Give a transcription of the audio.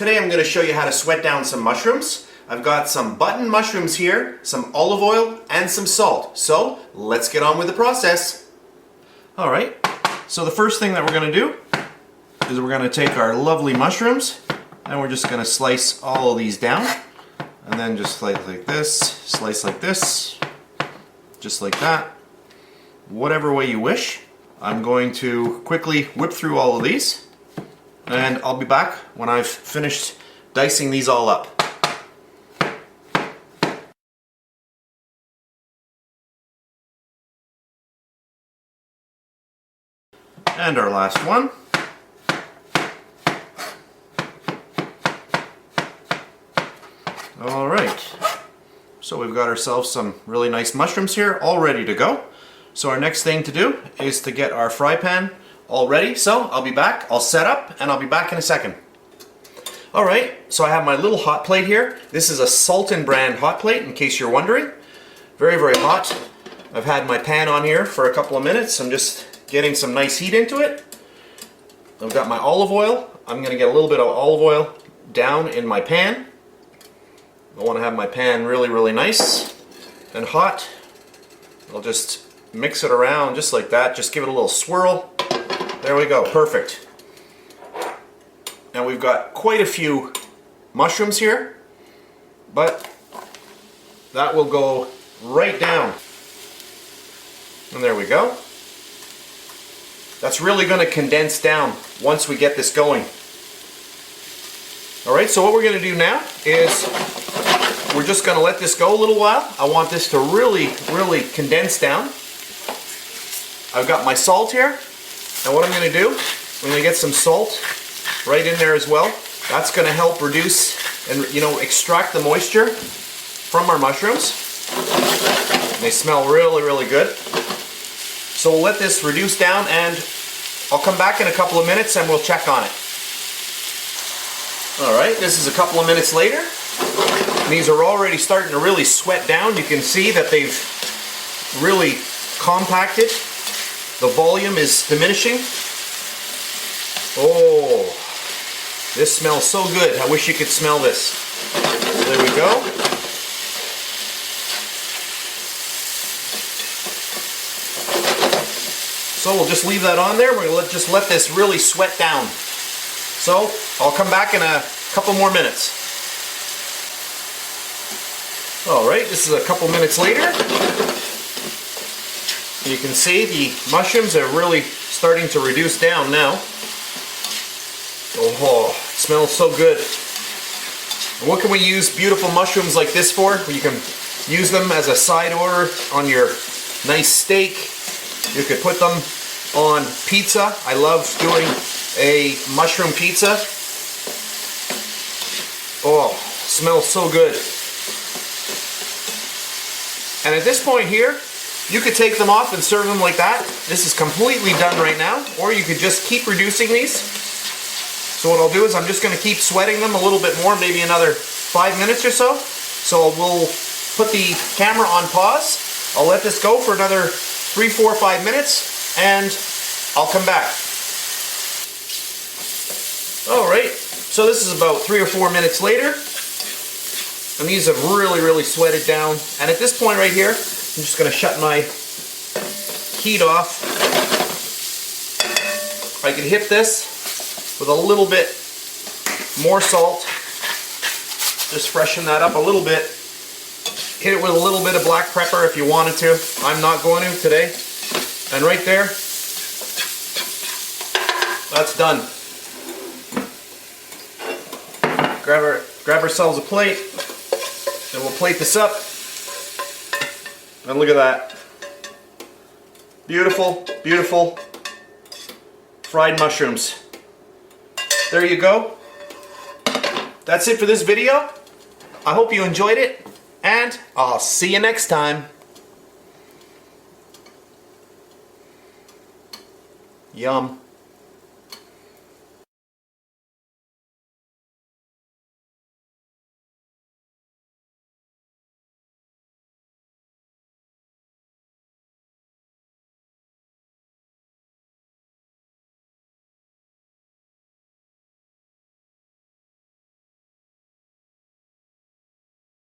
Today I'm going to show you how to sweat down some mushrooms. I've got some button mushrooms here, some olive oil, and some salt. So let's get on with the process. Alright, so the first thing that we're going to do is we're going to take our lovely mushrooms and we're just going to slice all of these down. And then just slice like this, just like that. Whatever way you wish. I'm going to quickly whip through all of these. And I'll be back when I've finished dicing these all up. And our last one. Alright, so we've got ourselves some really nice mushrooms here all ready to go. So our next thing to do is to get our fry pan all ready. So I'll be back, I'll set up, and I'll be back in a second. Alright, so I have my little hot plate here. This is a Sultan brand hot plate, in case you're wondering. Very, very hot. I've had my pan on here for a couple of minutes. I'm just getting some nice heat into it. I've got my olive oil. I'm going to get a little bit of olive oil down in my pan. I want to have my pan really, really nice and hot. I'll just mix it around just like that. Just give it a little swirl. There we go, perfect. Now we've got quite a few mushrooms here, but that will go right down. And there we go. That's really going to condense down once we get this going. Alright, so what we're going to do now is we're just going to let this go a little while. I want this to really, really condense down. I've got my salt here. And what I'm going to do, I'm going to get some salt right in there as well. That's going to help reduce and, extract the moisture from our mushrooms. They smell really, really good. So we'll let this reduce down and I'll come back in a couple of minutes and we'll check on it. Alright, this is a couple of minutes later. These are already starting to really sweat down. You can see that they've really compacted. The volume is diminishing. Oh, this smells so good. I wish you could smell this. There we go. So we'll just leave that on there. We're going to just let this really sweat down. So I'll come back in a couple more minutes. Alright, this is a couple minutes later. You can see the mushrooms are really starting to reduce down now. Oh, it smells so good. And what can we use beautiful mushrooms like this for? You can use them as a side order on your nice steak. You could put them on pizza. I love doing a mushroom pizza. Oh, smells so good. And at this point here, you could take them off and serve them like that. This is completely done right now. Or you could just keep reducing these. So what I'll do is I'm just going to keep sweating them a little bit more, maybe another 5 minutes or so. So we'll put the camera on pause. I'll let this go for another 3, 4, 5 minutes and I'll come back. Alright, so this is about 3 or 4 minutes later. And these have really, really sweated down. And at this point right here, I'm just going to shut my heat off. I can hit this with a little bit more salt. Just freshen that up a little bit. Hit it with a little bit of black pepper if you wanted to. I'm not going to today. And right there, that's done. Grab ourselves a plate, and we'll plate this up. And look at that. Beautiful, beautiful fried mushrooms. There you go. That's it for this video. I hope you enjoyed it, and I'll see you next time. Yum.